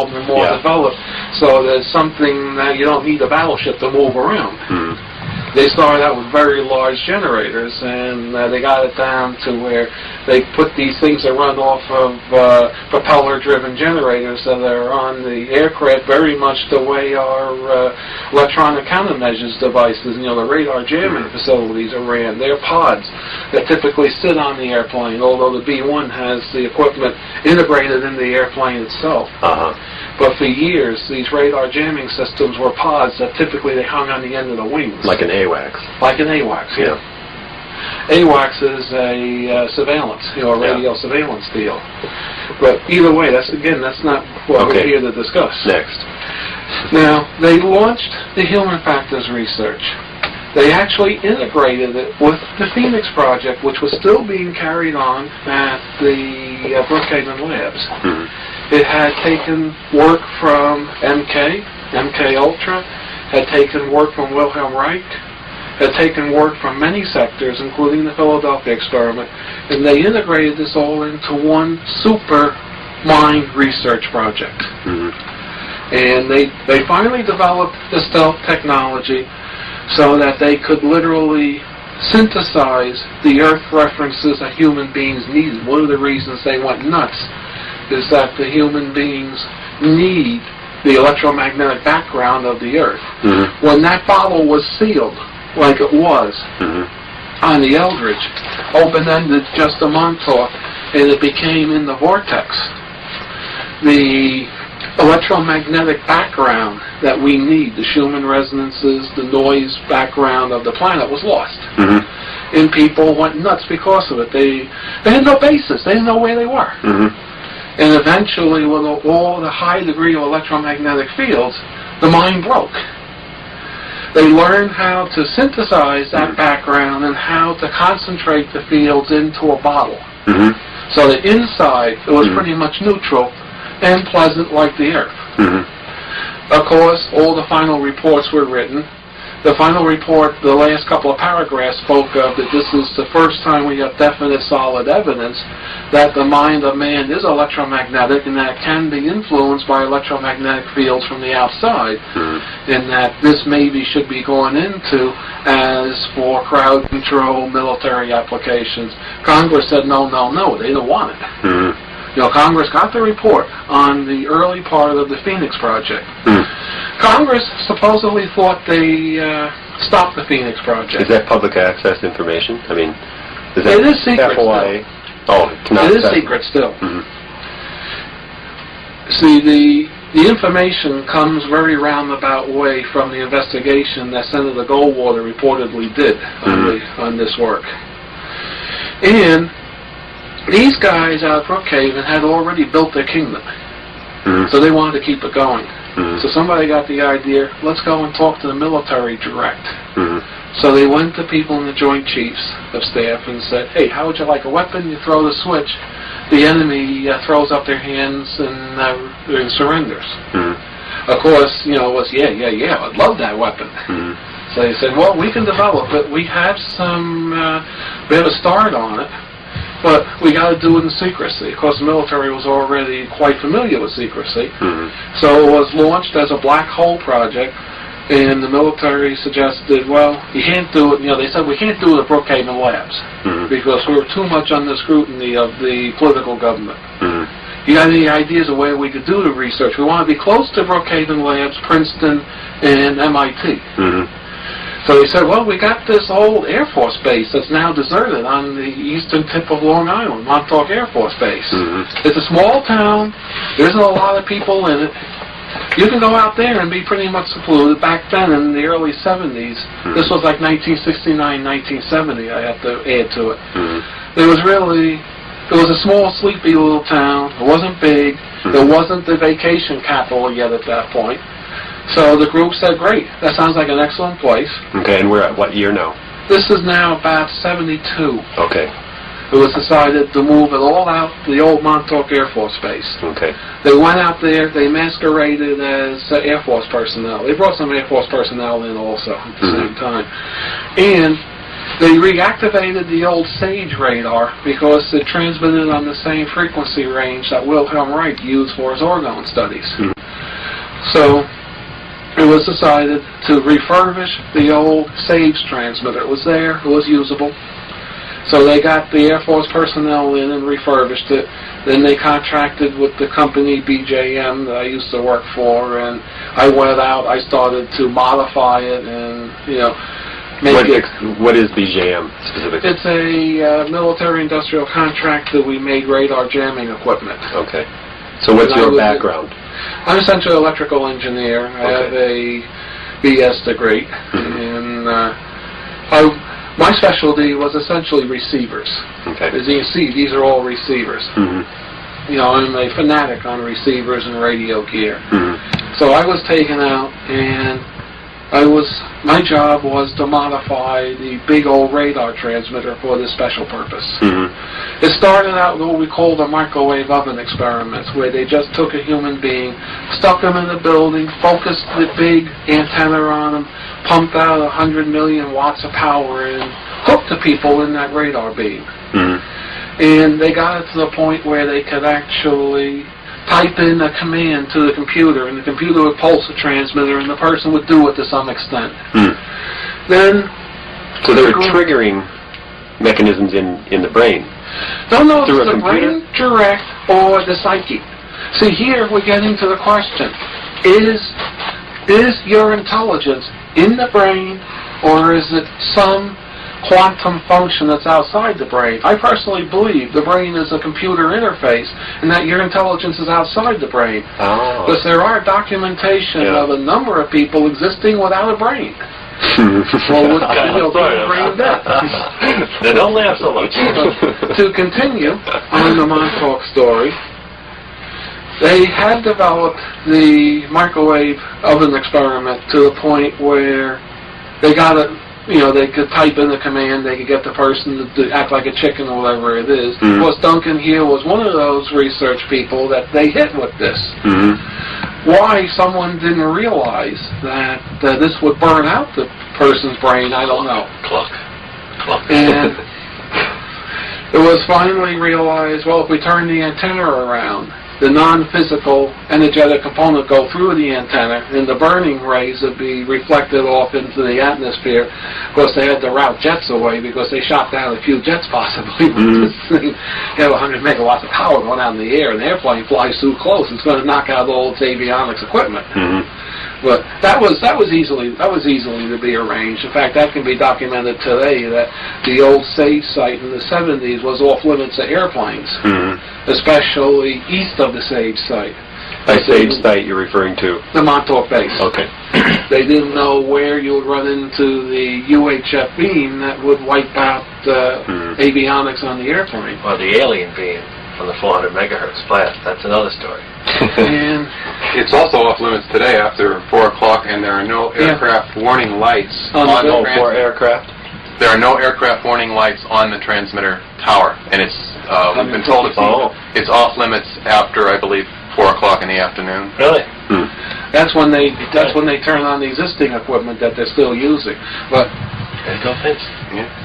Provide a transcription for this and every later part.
and more developed, so there's something that you don't need a battleship to move around. They started out with very large generators, and they got it down to where they put these things that run off of propeller-driven generators that are on the aircraft, very much the way our electronic countermeasures devices, the radar jamming facilities are ran. They're pods that typically sit on the airplane, although the B-1 has the equipment integrated in the airplane itself. But for years, these radar jamming systems were pods that typically they hung on the end of the wings. Like an AWACS. Like an AWACS, yeah. AWACS is a surveillance, a radio surveillance deal. But either way, that's not what we're here to discuss. Next. Now, they launched the human factors research. They actually integrated it with the Phoenix Project, which was still being carried on at the Brookhaven Labs. It had taken work from MK Ultra, had taken work from Wilhelm Reich, had taken work from many sectors, including the Philadelphia experiment, and they integrated this all into one super mind research project. And they finally developed the stealth technology so that they could literally synthesize the Earth references that human beings needed. One of the reasons they went nuts is that the human beings need the electromagnetic background of the Earth. When that bottle was sealed, like it was on the Eldridge, open-ended just a Montauk, and it became in the vortex, the electromagnetic background that we need, the Schumann resonances, the noise background of the planet was lost. And people went nuts because of it. They had no basis. They didn't know where they were. And eventually, with all the high degree of electromagnetic fields, the mind broke. They learned how to synthesize that background and how to concentrate the fields into a bottle. So the inside, it was pretty much neutral and pleasant like the Earth. Of course, all the final reports were written. The final report, the last couple of paragraphs, spoke of that this is the first time we have definite, solid evidence that the mind of man is electromagnetic and that it can be influenced by electromagnetic fields from the outside, and that this maybe should be going into as for crowd control, military applications. Congress said no, they don't want it. Congress got the report on the early part of the Phoenix Project. Congress supposedly thought they stopped the Phoenix Project. Is that public access information? I mean, is that it is secret FOIA? still. Oh, it's not. It is secret still. See, the information comes very roundabout way from the investigation that Senator Goldwater reportedly did on this work. And these guys out of Brookhaven had already built their kingdom. So they wanted to keep it going. So somebody got the idea, let's go and talk to the military direct. So they went to people in the Joint Chiefs of Staff and said, hey, how would you like a weapon? You throw the switch. The enemy throws up their hands and surrenders. Of course, it was, I'd love that weapon. So they said, well, we can develop it. We have we have a start on it. But we got to do it in secrecy. Of course, the military was already quite familiar with secrecy. So it was launched as a black hole project, and the military suggested, well, you can't do it. They said, we can't do it at Brookhaven Labs because we're too much under scrutiny of the political government. You got any ideas of where we could do the research? We want to be close to Brookhaven Labs, Princeton, and MIT. So he said, well, we got this old Air Force base that's now deserted on the eastern tip of Long Island, Montauk Air Force Base. It's a small town. There isn't a lot of people in it. You can go out there and be pretty much secluded. Back then, in the early 70s, this was like 1969, 1970, I have to add to it. It was a small, sleepy little town. It wasn't big. It wasn't the vacation capital yet at that point. So the group said, great, that sounds like an excellent place. Okay, and we're at what year now? This is now about 72. Okay. It was decided to move it all out to the old Montauk Air Force Base. Okay. They went out there, they masqueraded as Air Force personnel. They brought some Air Force personnel in also at the same time. And They reactivated the old SAGE radar because it transmitted on the same frequency range that Wilhelm Reich used for his orgone studies. So it was decided to refurbish the old SAGE transmitter. It was there, it was usable. So they got the Air Force personnel in and refurbished it. Then they contracted with the company BJM that I used to work for, and I went out, I started to modify it and, What is BJM specifically? It's a military-industrial contract that we made radar jamming equipment. Okay. So what's your background? I'm essentially an electrical engineer. I have a BS degree, and my specialty was essentially receivers. Okay. As you can see, these are all receivers. I'm a fanatic on receivers and radio gear. So I was taken out, and my job was to modify the big old radar transmitter for this special purpose. It started out with what we call the microwave oven experiments, where they just took a human being, stuck him in a building, focused the big antenna on him, pumped out 100 million watts of power, and hooked the people in that radar beam. And they got it to the point where they could actually type in a command to the computer, and the computer would pulse the transmitter, and the person would do it to some extent. So there were triggering mechanisms in the brain. No, through it's a the computer? brain direct or the psyche. See, here we're getting to the question: is your intelligence in the brain, or is it some quantum function that's outside the brain? I personally believe the brain is a computer interface and that your intelligence is outside the brain. Because there are documentation of a number of people existing without a brain. Well, with brain death. They don't laugh so much. To continue on the Montauk story, they had developed the microwave oven experiment to the point where they got it. They could type in the command, they could get the person to act like a chicken or whatever it is. Of course, Duncan Hill was one of those research people that they hit with this. Why someone didn't realize that this would burn out the person's brain, I don't know. Cluck. And it was finally realized, well, if we turn the antenna around, the non-physical energetic component go through the antenna, and the burning rays would be reflected off into the atmosphere. Of course, they had to route jets away because they shot down a few jets possibly. This thing, you have 100 megawatts of power going out in the air, and the airplane flies too close. It's going to knock out all its avionics equipment. But that was easily to be arranged. In fact, that can be documented today that the old SAGE site in the 70s was off limits to airplanes, especially east of the SAGE site. By SAGE site, you're referring to? The Montauk base. Okay. They didn't know where you would run into the UHF beam that would wipe out avionics on the airplane. Or the alien beam from the 400 megahertz blast. That's another story. And it's also off limits today after 4 o'clock, and there are no aircraft warning lights on the transmitter. For aircraft? There are no aircraft warning lights on the transmitter tower, and it's we've been told it's off limits after, I believe, 4 o'clock in the afternoon. Really? that's when they turn on the existing equipment that they're still using. But there you go, Vince.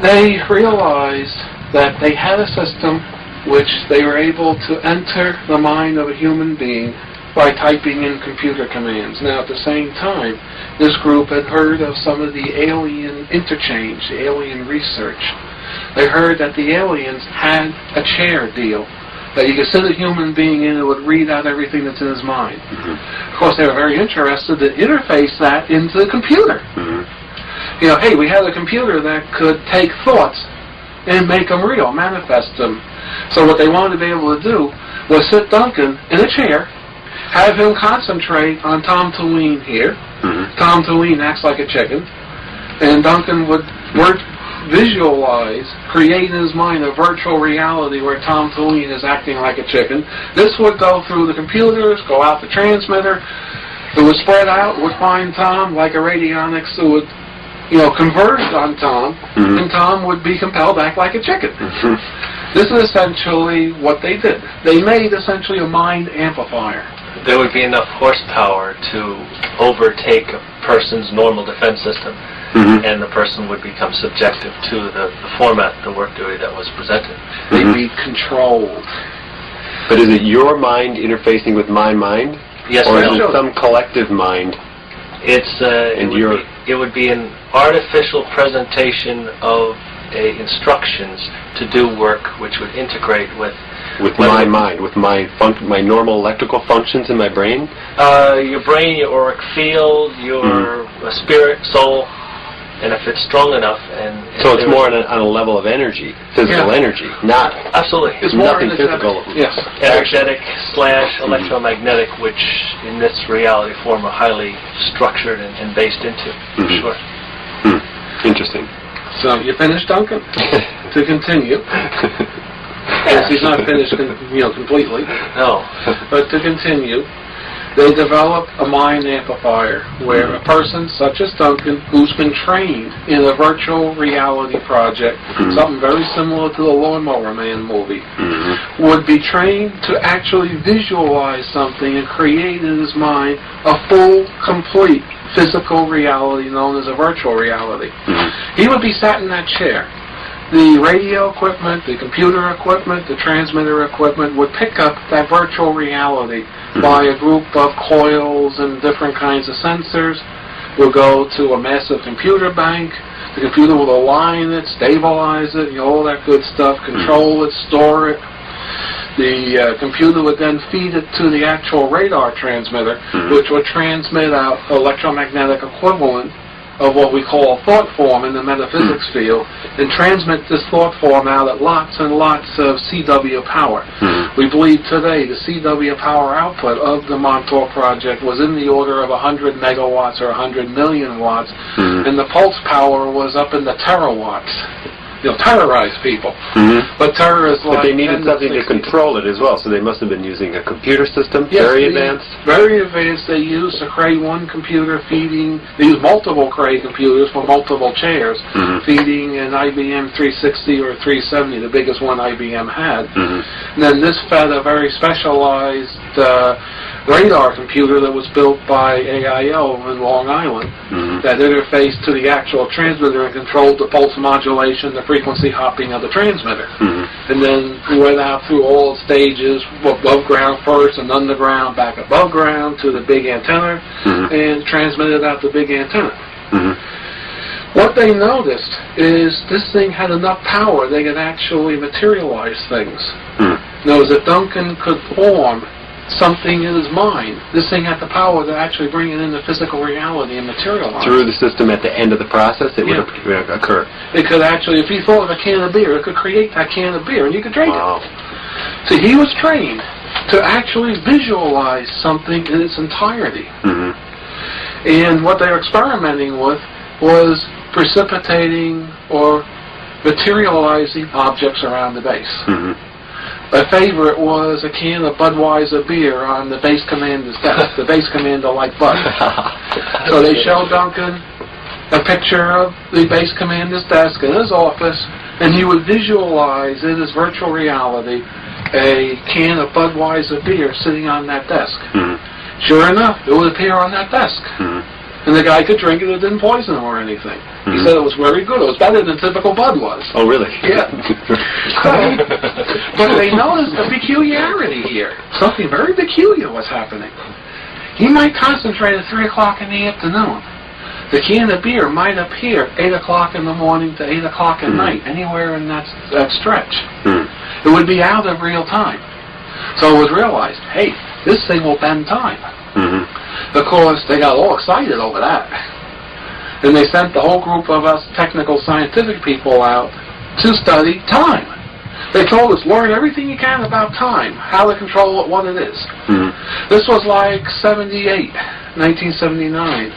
they realized that they had a system which they were able to enter the mind of a human being by typing in computer commands. Now, at the same time, this group had heard of some of the alien interchange, the alien research. They heard that the aliens had a chair deal, that you could sit a human being in and it would read out everything that's in his mind. Of course, they were very interested to interface that into the computer. Hey, we had a computer that could take thoughts and make them real, manifest them. So what they wanted to be able to do was sit Duncan in a chair, have him concentrate on Tom Toween here. Tom Toween acts like a chicken, and Duncan would visualize, create in his mind a virtual reality where Tom Toween is acting like a chicken. This would go through the computers, go out the transmitter. It would spread out, would find Tom like a radionics. It would, converge on Tom, and Tom would be compelled to act like a chicken. This is essentially what they did. They made essentially a mind amplifier. There would be enough horsepower to overtake a person's normal defense system. and the person would become subjective to the format, the work duty that was presented. They'd be controlled. But is it your mind interfacing with my mind? Yes, Or no. is it some collective mind? It would be an artificial presentation of instructions to do work which would integrate with my mind, with my normal electrical functions in my brain? your brain, your auric field, your spirit, soul, and if it's strong enough. So it's more on a level of energy, physical energy, not absolutely. It's more nothing physical. Yes. Energetic / electromagnetic, which in this reality form are highly structured and based into, for sure. Interesting. So you finished, Duncan? To continue. Yes, he's not finished, completely. No. But to continue, they developed a mind amplifier where a person such as Duncan, who's been trained in a virtual reality project, something very similar to the Lawnmower Man movie, would be trained to actually visualize something and create in his mind a full, complete physical reality known as a virtual reality. He would be sat in that chair. The radio equipment, the computer equipment, the transmitter equipment would pick up that virtual reality by a group of coils and different kinds of sensors. We'll go to a massive computer bank. The computer will align it, stabilize it, all that good stuff, control it, store it. The computer would then feed it to the actual radar transmitter, which would transmit out electromagnetic equivalent of what we call thought form in the metaphysics field, and transmit this thought form out at lots and lots of CW power. We believe today the CW power output of the Montauk project was in the order of 100 megawatts or 100 million watts, and the pulse power was up in the terawatts. Terrorize people. But terror is like... But they needed something to control it as well, so they must have been using a computer system, very advanced. Very advanced. They used a Cray 1 computer feeding... They used multiple Cray computers for multiple chairs, feeding an IBM 360 or 370, the biggest one IBM had. And then this fed a very specialized radar computer that was built by AIO in Long Island that interfaced to the actual transmitter and controlled the pulse modulation, the frequency hopping of the transmitter. And then we went out through all stages, above ground first and underground, back above ground to the big antenna, and transmitted out the big antenna. What they noticed is this thing had enough power they could actually materialize things. Now, if Duncan could form something in his mind, this thing had the power to actually bring it into physical reality and materialize. Through the system at the end of the process, it would occur. It could actually, if he thought of a can of beer, it could create that can of beer and you could drink it. So he was trained to actually visualize something in its entirety. And what they were experimenting with was precipitating or materializing objects around the base. My favorite was a can of Budweiser beer on the base commander's desk. The base commander liked Bud. So they showed Duncan a picture of the base commander's desk in his office, and he would visualize in his virtual reality a can of Budweiser beer sitting on that desk. Sure enough, it would appear on that desk. And the guy could drink it, it didn't poison him or anything. He said it was very good. It was better than typical Bud was. Oh, really? Yeah. But they noticed a peculiarity here. Something very peculiar was happening. He might concentrate at 3 o'clock in the afternoon. The can of beer might appear 8 o'clock in the morning to 8 o'clock at night, anywhere in that stretch. It would be out of real time. So it was realized, hey, this thing will bend time. Of course, they got all excited over that. And they sent the whole group of us technical scientific people out to study time. They told us, learn everything you can about time, how to control it, what it is. This was like 1979.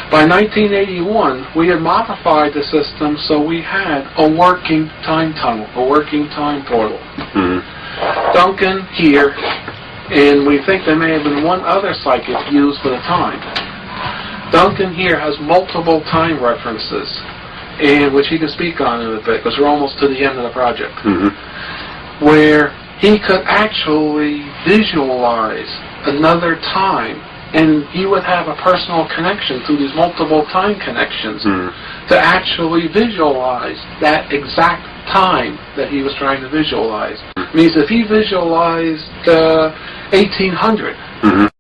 By 1981, we had modified the system so we had a working time tunnel, a working time portal. Duncan here, and we think there may have been one other psychic used for the time. Duncan here has multiple time references, and which he can speak on in a bit, because we're almost to the end of the project, where he could actually visualize another time And he would have a personal connection through these multiple time connections to actually visualize that exact time that he was trying to visualize. Means if he visualized 1800,